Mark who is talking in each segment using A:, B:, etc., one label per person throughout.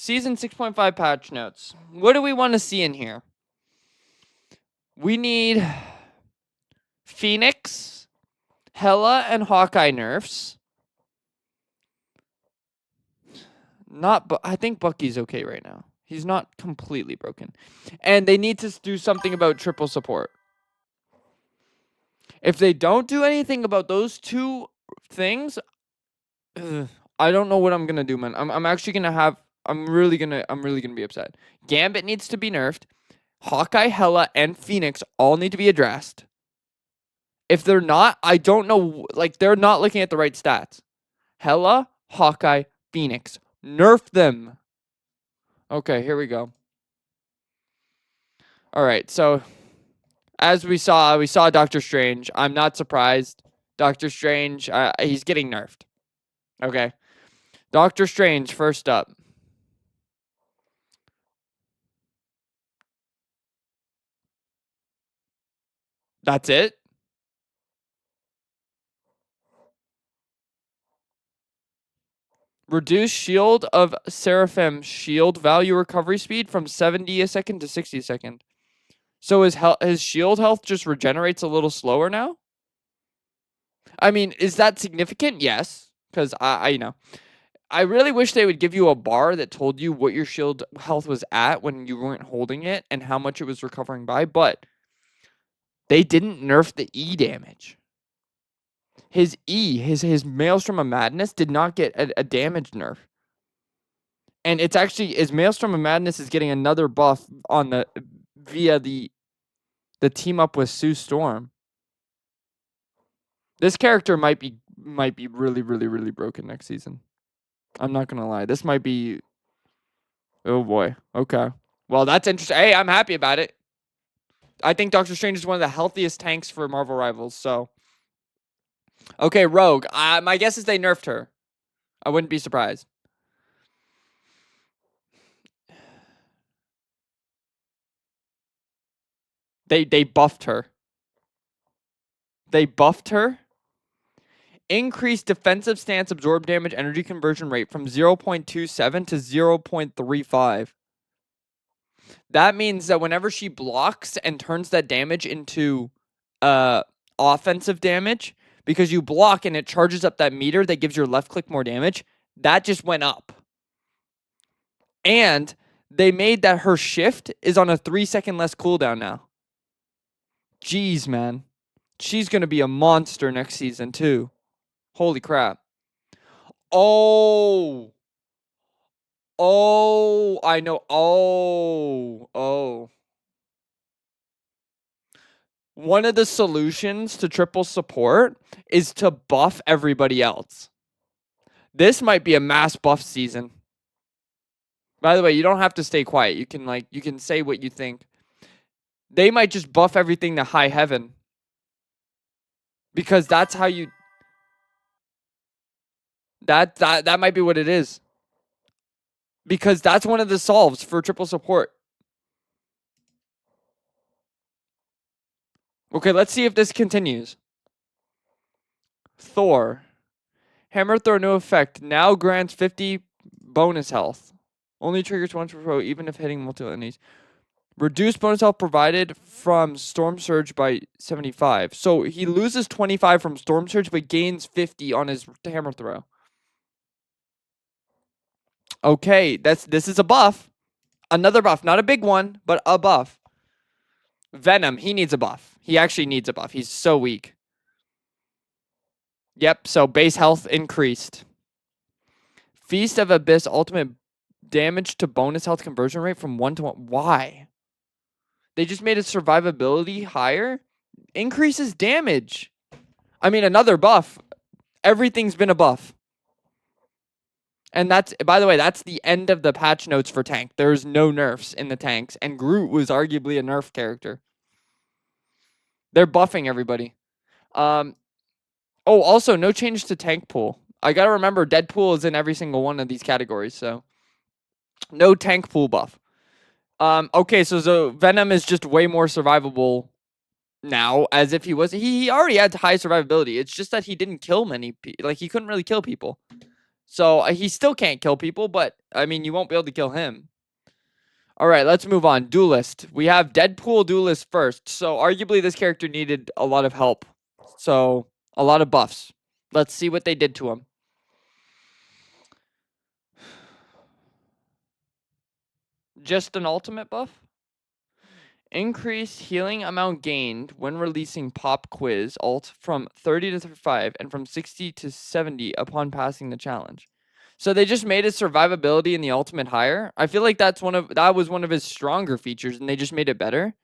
A: Season 6.5 patch notes. What do we want to see in here? We need Phoenix, Hela, and Hawkeye nerfs. I think Bucky's okay right now. He's not completely broken. And they need to do something about triple support. If they don't do anything about those two things, I don't know what I'm gonna do, man. I'm actually gonna have. I'm really gonna be upset. Gambit needs to be nerfed. Hawkeye, Hela, and Phoenix all need to be addressed. If they're not, I don't know. Like, they're not looking at the right stats. Hela, Hawkeye, Phoenix. Nerf them. Okay, here we go. All right, so as we saw Doctor Strange. I'm not surprised. Doctor Strange, he's getting nerfed. Okay. Doctor Strange, first up. That's it? Reduce shield of Seraphim shield value recovery speed from 70 a second to 60 a second. So his shield health just regenerates a little slower now? I mean, is that significant? Yes. Because I really wish they would give you a bar that told you what your shield health was at when you weren't holding it and how much it was recovering by, but they didn't nerf the E damage. His E, his Maelstrom of Madness did not get a damage nerf. And it's actually, his Maelstrom of Madness is getting another buff on via the team up with Sue Storm. This character might be really, really, really broken next season. I'm not gonna lie. This might be. Oh boy. Okay. Well, that's interesting. Hey, I'm happy about it. I think Doctor Strange is one of the healthiest tanks for Marvel Rivals. So. Okay, Rogue. My guess is they nerfed her. I wouldn't be surprised. They buffed her. They buffed her. Increased defensive stance absorb damage energy conversion rate from 0.27 to 0.35. That means that whenever she blocks and turns that damage into offensive damage, because you block and it charges up that meter that gives your left click more damage, that just went up. And they made that her shift is on a 3-second less cooldown now. Jeez, man. She's going to be a monster next season, too. Holy crap. Oh, I know. Oh. One of the solutions to triple support is to buff everybody else. This might be a mass buff season. By the way, you don't have to stay quiet. You can say what you think. They might just buff everything to high heaven. Because that's how you that might be what it is. Because that's one of the solves for triple support. Okay, let's see if this continues. Thor. Hammer throw no effect. Now grants 50 bonus health. Only triggers once per throw, even if hitting multiple enemies. Reduce bonus health provided from Storm Surge by 75. So he loses 25 from Storm Surge, but gains 50 on his hammer throw. Okay, this is a buff. Another buff. Not a big one, but a buff. Venom, he needs a buff. He actually needs a buff. He's so weak. Yep, so base health increased. Feast of Abyss ultimate damage to bonus health conversion rate from 1 to 1. Why? They just made its survivability higher? Increases damage. I mean, another buff. Everything's been a buff. And that's, by the way, that's the end of the patch notes for tank. There's no nerfs in the tanks, and Groot was arguably a nerf character. They're buffing everybody. Also, no change to tank pool. I gotta remember, Deadpool is in every single one of these categories, so no tank pool buff. Okay, so Venom is just way more survivable now, as if he was. He already had high survivability. It's just that he didn't kill many people. Like, he couldn't really kill people. So he still can't kill people, but I mean, you won't be able to kill him. All right, let's move on. Duelist. We have Deadpool Duelist first. So arguably this character needed a lot of help. So a lot of buffs. Let's see what they did to him. Just an ultimate buff? Increase healing amount gained when releasing Pop Quiz ult from 30 to 35 and from 60 to 70 upon passing the challenge. So they just made his survivability in the ultimate higher. I feel like that was one of his stronger features, and they just made it better.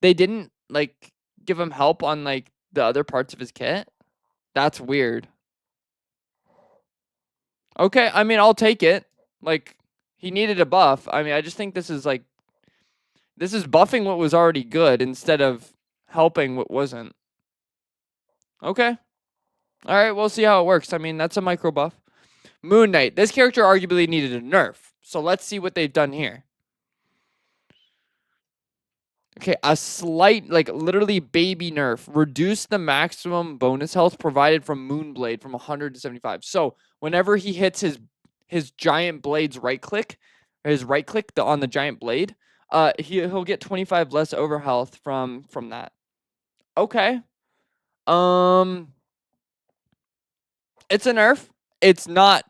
A: They didn't like give him help on like the other parts of his kit. That's weird. Okay, I mean I'll take it. Like he needed a buff. I mean I just think this is buffing what was already good instead of helping what wasn't. Okay. All right, we'll see how it works. I mean, that's a micro buff. Moon Knight. This character arguably needed a nerf. So let's see what they've done here. Okay, a slight, like literally baby nerf. Reduce the maximum bonus health provided from Moonblade from 100 to 75. So whenever he hits his giant blade's right click, on the giant blade, he'll get 25 less overhealth from that. Okay. It's a nerf. It's not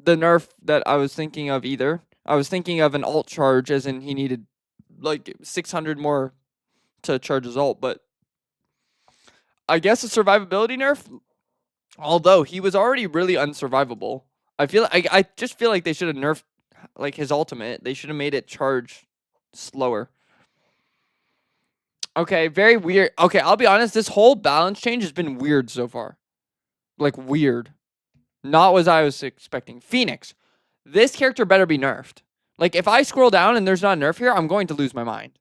A: the nerf that I was thinking of either. I was thinking of an alt charge, as in he needed like 600 more to charge his ult, but I guess a survivability nerf. Although he was already really unsurvivable, I just feel like they should have nerfed like his ultimate. They should have made it charge slower. Okay, very weird. Okay, I'll be honest. This whole balance change has been weird so far. Like weird. Not what I was expecting. Phoenix. This character better be nerfed. Like, if I scroll down and there's not a nerf here, I'm going to lose my mind.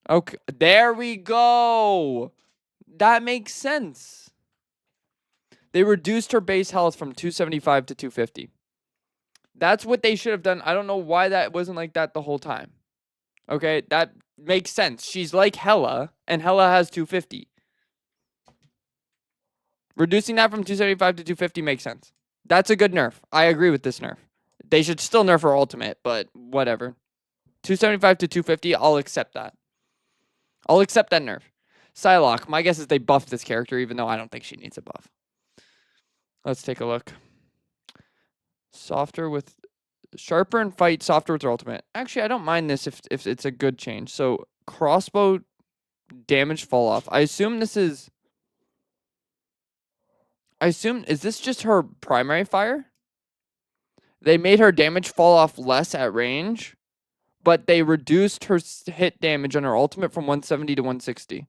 A: Okay, there we go. That makes sense. They reduced her base health from 275 to 250. That's what they should have done. I don't know why that wasn't like that the whole time. Okay, that makes sense. She's like Hela, and Hela has 250. Reducing that from 275 to 250 makes sense. That's a good nerf. I agree with this nerf. They should still nerf her ultimate, but whatever. 275 to 250, I'll accept that. I'll accept that nerf. Psylocke, my guess is they buffed this character, even though I don't think she needs a buff. Let's take a look. Sharper and fight softer with her ultimate. Actually, I don't mind this if it's a good change. So crossbow damage fall off. Is this just her primary fire? They made her damage fall off less at range, but they reduced her hit damage on her ultimate from 170 to 160.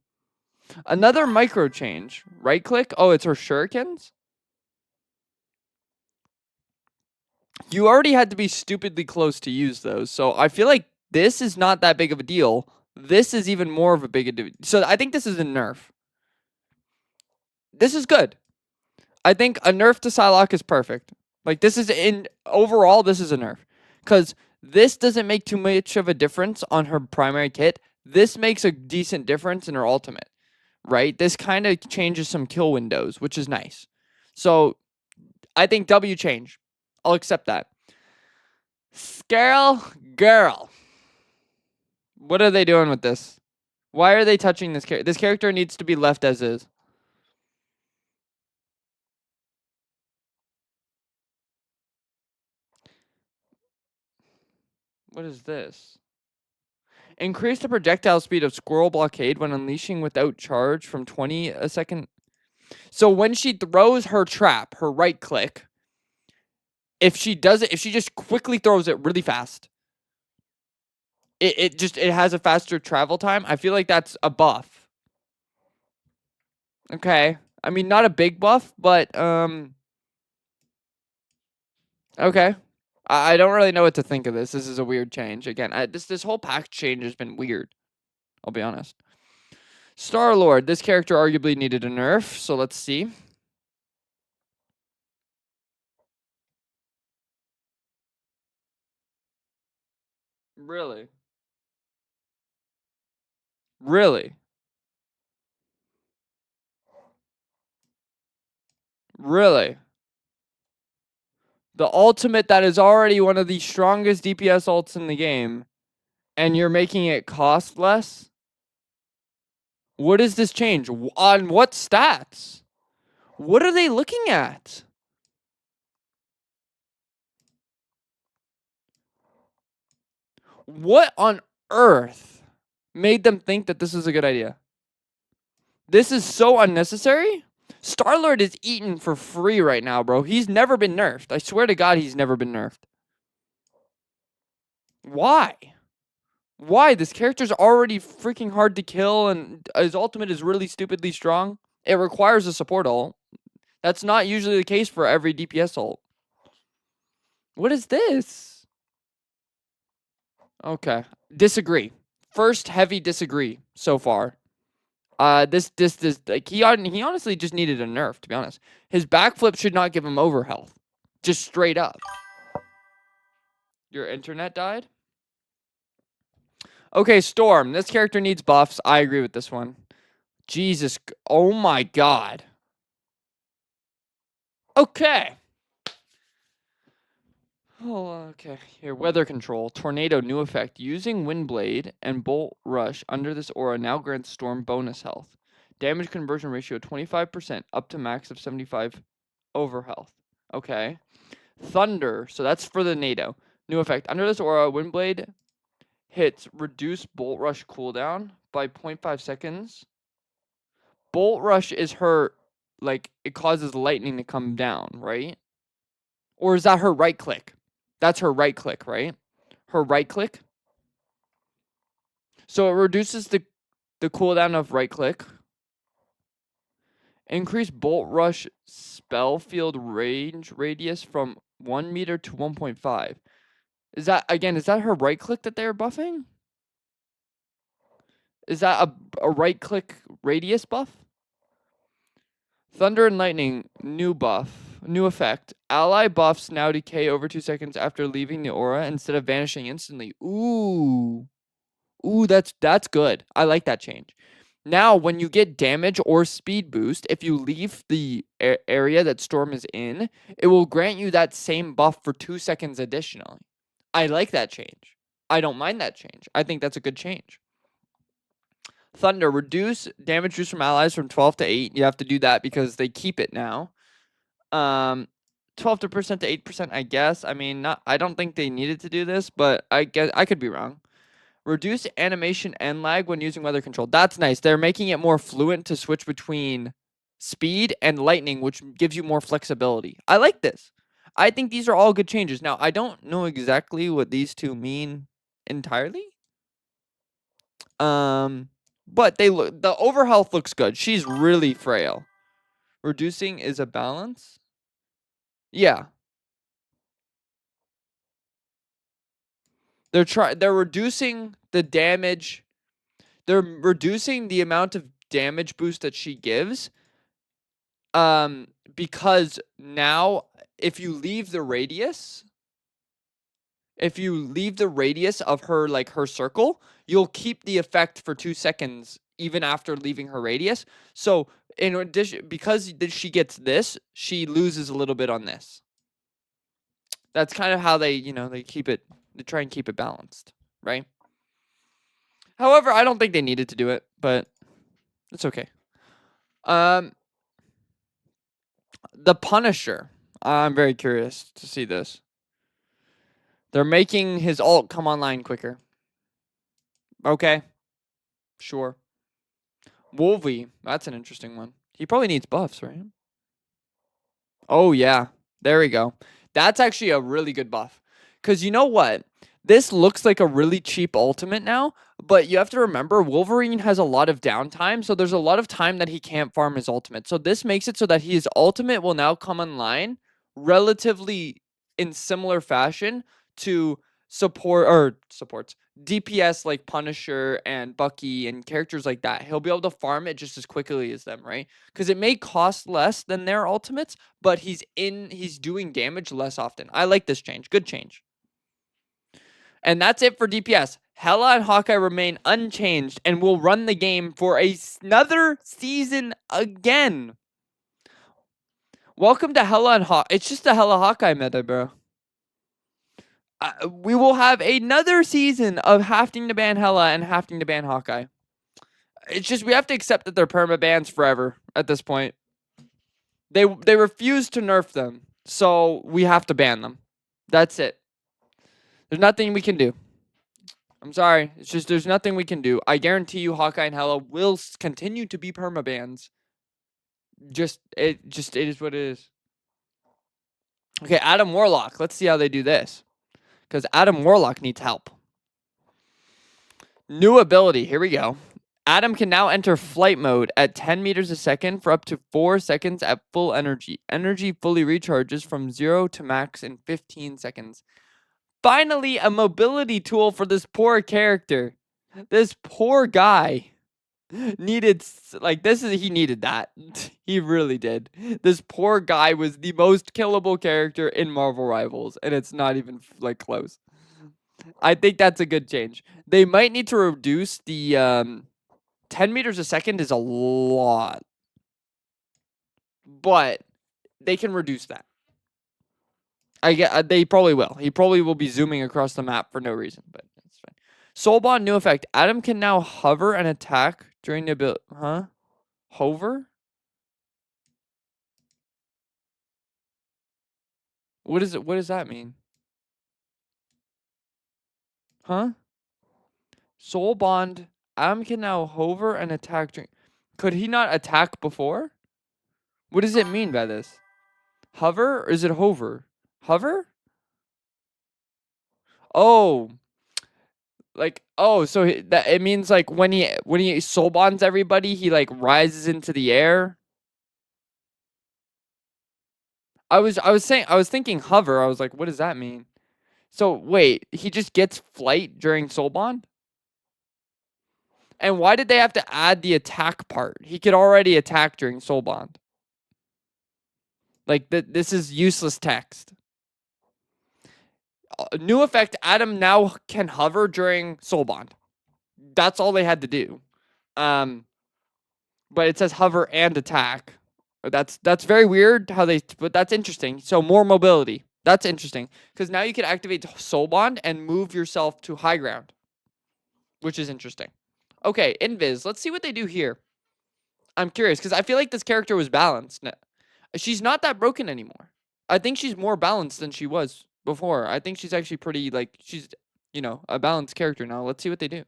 A: Another micro change. Right click. Oh, it's her shurikens? You already had to be stupidly close to use those. So I feel like this is not that big of a deal. This is even more of a big deal. So I think this is a nerf. This is good. I think a nerf to Psylocke is perfect. Like overall, this is a nerf. Because this doesn't make too much of a difference on her primary kit. This makes a decent difference in her ultimate. Right? This kind of changes some kill windows, which is nice. So I think W change. I'll accept that. Girl. What are they doing with this? Why are they touching this character? This character needs to be left as is. What is this? Increase the projectile speed of Squirrel Blockade when unleashing without charge from 20 a second. So when she throws her trap, her right click, if she just quickly throws it really fast, it has a faster travel time. I feel like that's a buff. Okay. I mean, not a big buff, but okay. I don't really know what to think of this. This is a weird change. Again, this whole pack change has been weird. I'll be honest. Star-Lord. This character arguably needed a nerf, so let's see. Really? Really? Really? The ultimate that is already one of the strongest DPS ults in the game, and you're making it cost less? What does this change? On what stats? What are they looking at? What on earth made them think that this is a good idea? This is so unnecessary. Star-Lord is eaten for free right now, bro. He's never been nerfed. I swear to God, he's never been nerfed. Why? Why? This character's already freaking hard to kill, and his ultimate is really stupidly strong. It requires a support ult. That's not usually the case for every DPS ult. What is this? Okay. Disagree. First heavy disagree so far. This like he honestly just needed a nerf, to be honest. His backflip should not give him over health. Just straight up. Your internet died? Okay, Storm. This character needs buffs. I agree with this one. Jesus. Oh my God. Okay. Oh, okay. Here, weather control. Tornado, new effect. Using Windblade and Bolt Rush under this aura now grants Storm bonus health. Damage conversion ratio 25%, up to max of 75 over health. Okay. Thunder, so that's for the NATO. New effect. Under this aura, Windblade hits reduce Bolt Rush cooldown by 0.5 seconds. Bolt Rush is her, like, it causes lightning to come down, right? Or is that her right click? That's her right click, right? Her right click. So it reduces the cooldown of right click. Increase Bolt Rush spell field range radius from 1 meter to 1.5. Is that her right click that they're buffing? Is that a right click radius buff? Thunder and Lightning, new buff, new effect. Ally buffs now decay over 2 seconds after leaving the aura instead of vanishing instantly. Ooh. Ooh, that's good. I like that change. Now, when you get damage or speed boost, if you leave the area that Storm is in, it will grant you that same buff for 2 seconds additionally. I like that change. I don't mind that change. I think that's a good change. Thunder, reduce damage boost from allies from 12 to 8. You have to do that because they keep it now. 12% to 8%, I guess. I mean, I don't think they needed to do this, but I guess I could be wrong. Reduce animation and lag when using weather control. That's nice. They're making it more fluent to switch between speed and lightning, which gives you more flexibility. I like this. I think these are all good changes. Now, I don't know exactly what these two mean entirely. But they look, the overhealth looks good. She's really frail. Reducing is a balance. Yeah. They're reducing the damage. They're reducing the amount of damage boost that she gives. Because now if you leave the radius of her, like, her circle, you'll keep the effect for 2 seconds even after leaving her radius. So in addition, because she gets this, she loses a little bit on this. That's kind of how they try and keep it balanced, right? However, I don't think they needed to do it, but it's okay. The Punisher. I'm very curious to see this. They're making his ult come online quicker. Okay. Sure. Wolvie. That's an interesting one. He probably needs buffs, right? Oh, yeah. There we go. That's actually a really good buff. Because you know what? This looks like a really cheap ultimate now, but you have to remember Wolverine has a lot of downtime, so there's a lot of time that he can't farm his ultimate. So this makes it so that his ultimate will now come online relatively in similar fashion to supports DPS like Punisher and Bucky and characters like that. He'll be able to farm it just as quickly as them, right? Because it may cost less than their ultimates, but he's doing damage less often. I like this change. Good change. And that's it for DPS. Hela and Hawkeye remain unchanged and will run the game for another season again. Welcome to Hella and Hawk. It's just a Hella Hawkeye meta, bro. We will have another season of having to ban Hella and having to ban Hawkeye. It's just we have to accept that they're perma bans forever at this point. They refuse to nerf them, so we have to ban them. That's it. There's nothing we can do. I'm sorry. It's just there's nothing we can do. I guarantee you Hawkeye and Hella will continue to be perma bans. It is what it is. Okay, Adam Warlock. Let's see how they do this. Because Adam Warlock needs help. New ability. Here we go. Adam can now enter flight mode at 10 meters a second for up to 4 seconds at full energy. Energy fully recharges from 0 to max in 15 seconds. Finally, a mobility tool for this poor character. This poor guy needed, he needed that. He really did. This poor guy was the most killable character in Marvel Rivals, and it's not even, close. I think that's a good change. They might need to reduce the, 10 meters a second is a lot. But they can reduce that. They probably will. He probably will be zooming across the map for no reason, but that's fine. Soulbond new effect. Adam can now hover and attack during the ability. Huh? Hover? What does that mean? Huh? Soulbond. Adam can now hover and attack during. Could he not attack before? What does it mean by this? Hover or is it hover? Hover? Oh. So that it means when he soul bonds everybody, he rises into the air. I was thinking hover. I was like, what does that mean? So wait, he just gets flight during soul bond? And why did they have to add the attack part? He could already attack during soul bond. This is useless text. New effect, Adam now can hover during soul bond. That's all they had to do. But it says hover and attack. That's very weird but that's interesting. So more mobility. That's interesting because now you can activate Soul Bond and move yourself to high ground, which is interesting. Okay, Invis. Let's see what they do here. I'm curious because I feel like this character was balanced. She's not that broken anymore. I think she's more balanced than she was before. I think she's actually pretty she's a balanced character now. Let's see what they do.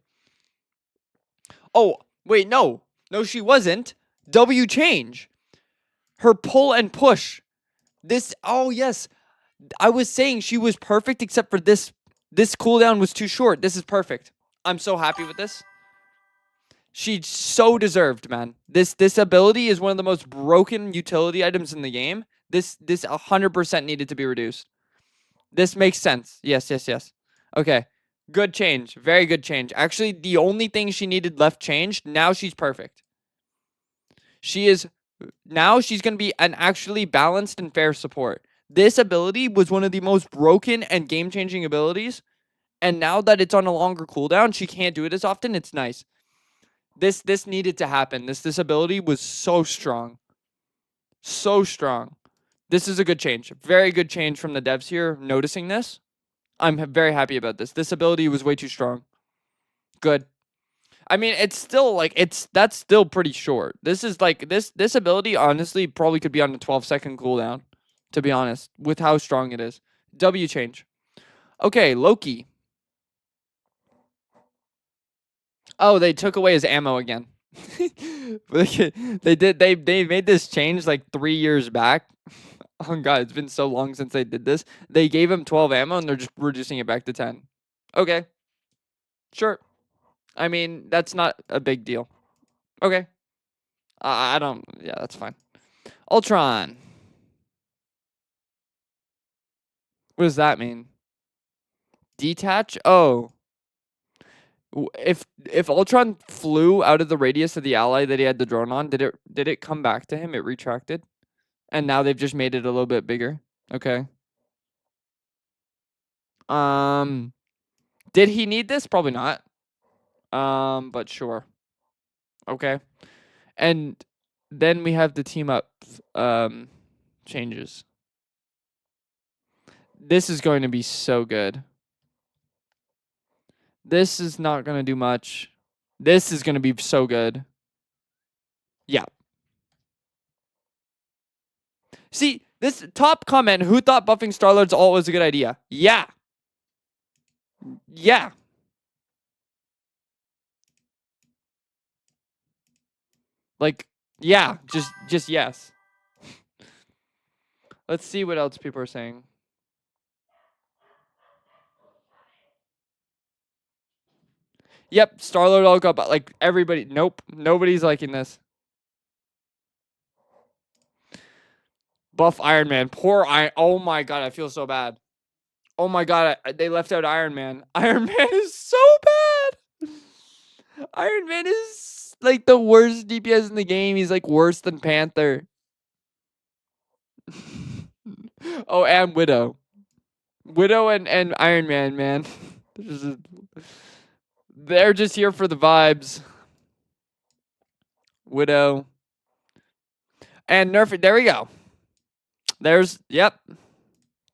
A: Oh wait, no, she wasn't. W change. Her pull and push. Oh yes. I was saying she was perfect except for this cooldown was too short. This is perfect. I'm so happy with this. She so deserved, man. This ability is one of the most broken utility items in the game. This 100% needed to be reduced. This makes sense. Yes. Okay. Good change. Very good change. Actually, the only thing she needed left changed. Now she's perfect. Now she's going to be an actually balanced and fair support. This ability was one of the most broken and game-changing abilities. And now that it's on a longer cooldown, she can't do it as often. It's nice. This needed to happen. This ability was so strong. So strong. This is a good change. Very good change from the devs here noticing this. I'm very happy about this. This ability was way too strong. Good. I mean, it's still that's still pretty short. This is this ability honestly probably could be on a 12-second cooldown, to be honest, with how strong it is. W change. Okay, Loki. Oh, they took away his ammo again. They made this change 3 years back. Oh god, it's been so long since they did this. They gave him 12 ammo and they're just reducing it back to 10. Okay. Sure. I mean, that's not a big deal. Okay. I don't. Yeah, that's fine. Ultron. What does that mean? Detach? Oh. If Ultron flew out of the radius of the ally that he had the drone on, did it come back to him? It retracted? And now they've just made it a little bit bigger. Okay. Did he need this? Probably not. But sure. Okay. And then we have the team up changes. This is going to be so good. This is not going to do much. This is going to be so good. Yeah. See, this top comment, who thought buffing Star-Lord's ult was a good idea? Yeah. Yeah. Like, yeah, just yes. Let's see what else people are saying. Yep, Star-Lord all got, but like everybody, nope, nobody's liking this. Buff Iron Man, poor Iron. Oh my god, I feel so bad. Oh my god, they left out Iron Man. Iron Man is so bad. Iron Man is like the worst DPS in the game. He's like worse than Panther. Oh, and Widow. Widow and Iron Man, man. They're just here for the vibes. Widow. And nerf it. There we go. There's, yep.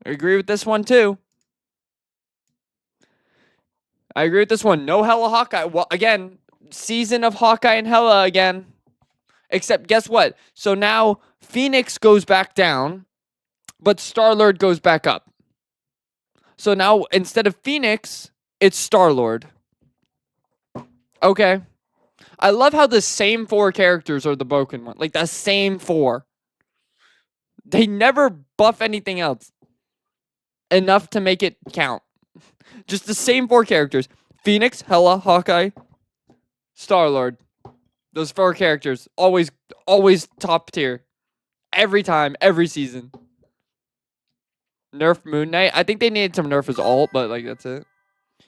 A: I agree with this one too. I agree with this one. No Hela Hawkeye. Well, again, season of Hawkeye and Hela again. Except guess what? So now Phoenix goes back down, but Star-Lord goes back up. So now instead of Phoenix, it's Star-Lord. Okay. I love how the same 4 characters are the broken one. Like the same 4. They never buff anything else enough to make it count. Just the same 4 characters. Phoenix, Hela, Hawkeye, Star-Lord. Those 4 characters. Always top tier. Every time, every season. Nerf Moon Knight. I think they needed some nerf as ult, but like that's it.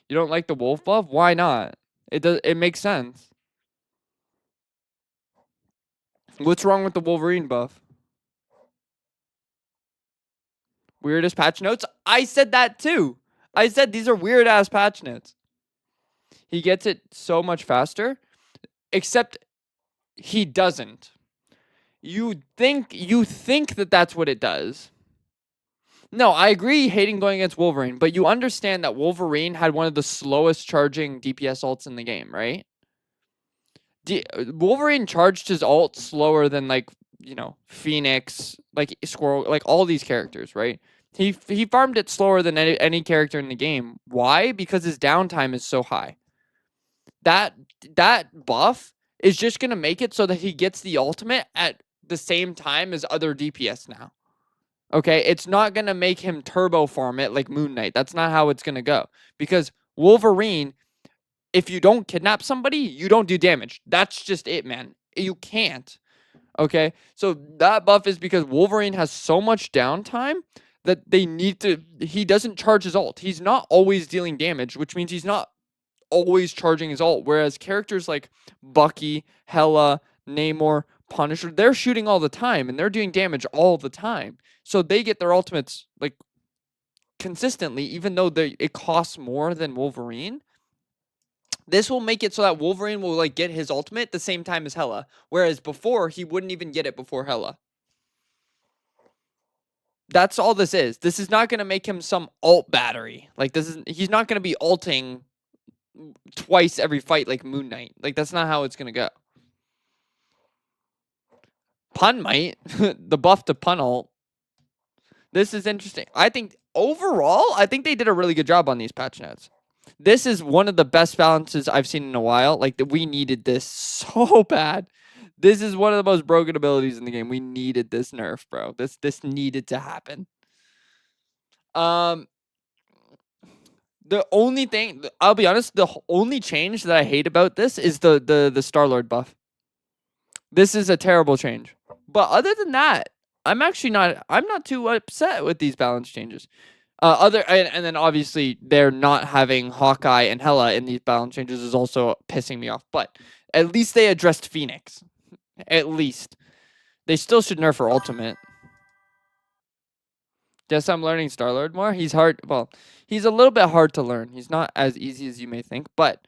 A: You don't like the wolf buff? Why not? It makes sense. What's wrong with the Wolverine buff? Weirdest patch notes? I said that too. I said these are weird ass patch notes. He gets it so much faster, except he doesn't. You think that that's what it does. No, I agree hating going against Wolverine, but you understand that Wolverine had one of the slowest charging DPS ults in the game, right? Wolverine charged his ult slower than like, Phoenix, like Squirrel, like all these characters, right? He farmed it slower than any character in the game. Why? Because his downtime is so high. That buff is just going to make it so that he gets the ultimate at the same time as other DPS now. Okay, it's not going to make him turbo farm it like Moon Knight. That's not how it's going to go. Because Wolverine, if you don't kidnap somebody, you don't do damage. That's just it, man. You can't. Okay, so that buff is because Wolverine has so much downtime that he doesn't charge his ult. He's not always dealing damage, which means he's not always charging his ult. Whereas characters like Bucky, Hela, Namor, Punisher, they're shooting all the time and they're doing damage all the time. So they get their ultimates like consistently, even though it costs more than Wolverine. This will make it so that Wolverine will like get his ultimate the same time as Hela, whereas before he wouldn't even get it before Hela. That's all this is. This is not going to make him some ult battery. Like he's not going to be ulting twice every fight like Moon Knight. Like that's not how it's going to go. Pun might. The buff to pun ult. This is interesting. I think overall, I think they did a really good job on these patch notes. This is one of the best balances I've seen in a while. Like, we needed this so bad. This is one of the most broken abilities in the game. We needed this nerf, bro. This needed to happen. The only thing, I'll be honest, the only change that I hate about this is the Star-Lord buff. This is a terrible change. But other than that, I'm not too upset with these balance changes. And then obviously they're not having Hawkeye and Hela in these balance changes is also pissing me off. But at least they addressed Phoenix. At least. They still should nerf her ultimate. Guess I'm learning Star-Lord more. He's hard. Well, he's a little bit hard to learn. He's not as easy as you may think. But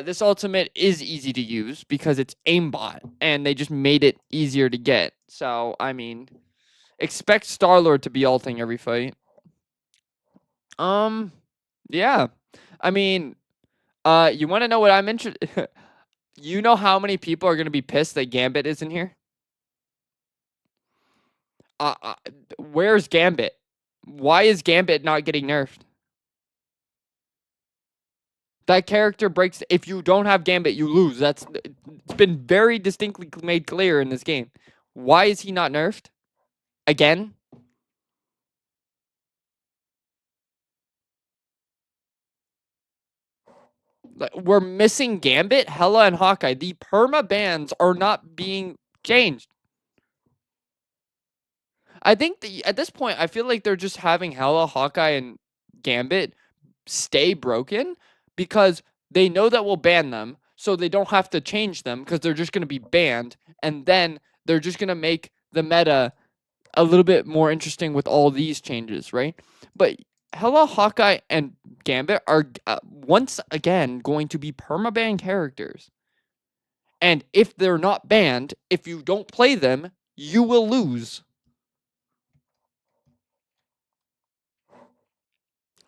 A: this ultimate is easy to use because it's aimbot. And they just made it easier to get. So, I mean, Expect Star-Lord to be ulting every fight. Yeah. I mean, you want to know what I'm interested? You know how many people are going to be pissed that Gambit isn't here? Uh, uh, where's Gambit? Why is Gambit not getting nerfed? That character breaks. If you don't have Gambit, you lose. It's been very distinctly made clear in this game. Why is he not nerfed? Again? We're missing Gambit, Hela, and Hawkeye. The perma bans are not being changed. I think at this point, I feel like they're just having Hela, Hawkeye, and Gambit stay broken because they know that we'll ban them, so they don't have to change them because they're just going to be banned, and then they're just going to make the meta a little bit more interesting with all these changes, right? But Hela, Hawkeye, and Gambit are once again going to be permaban characters. And if they're not banned, if you don't play them, you will lose.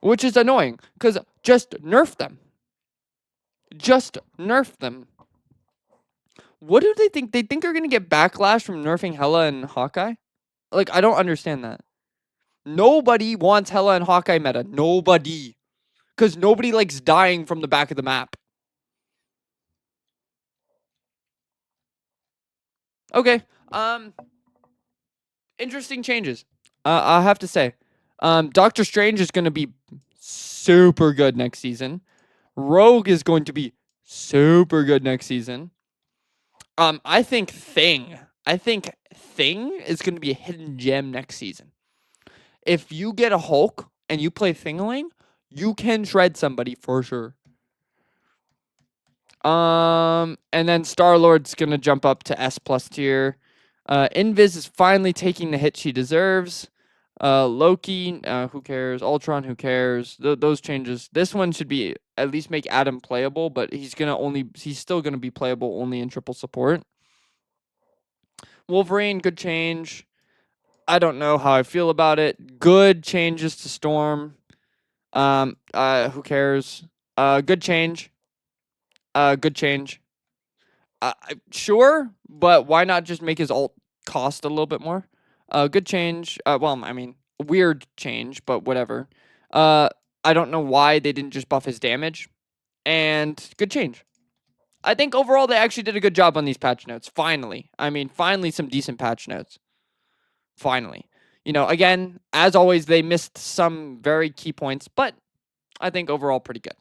A: Which is annoying, because just nerf them. Just nerf them. What do they think? They think they're going to get backlash from nerfing Hela and Hawkeye? Like, I don't understand that. Nobody wants Hela and Hawkeye meta. Nobody. Because nobody likes dying from the back of the map. Okay. Interesting changes. I have to say. Doctor Strange is going to be super good next season. Rogue is going to be super good next season. I think Thing is going to be a hidden gem next season. If you get a Hulk and you play Thingling, you can shred somebody for sure. And then Star-Lord's going to jump up to S+ tier. Invis is finally taking the hit she deserves. Loki, who cares? Ultron, who cares? Those changes. This one should be at least make Adam playable, but he's still gonna be playable only in triple support. Wolverine, good change. I don't know how I feel about it. Good changes to Storm. Who cares? Good change. Good change. Sure, but why not just make his ult cost a little bit more? Good change. Well, I mean, weird change, but whatever. I don't know why they didn't just buff his damage. And good change. I think overall they actually did a good job on these patch notes. Finally. I mean, finally some decent patch notes. Finally. Again, as always, they missed some very key points, but I think overall pretty good.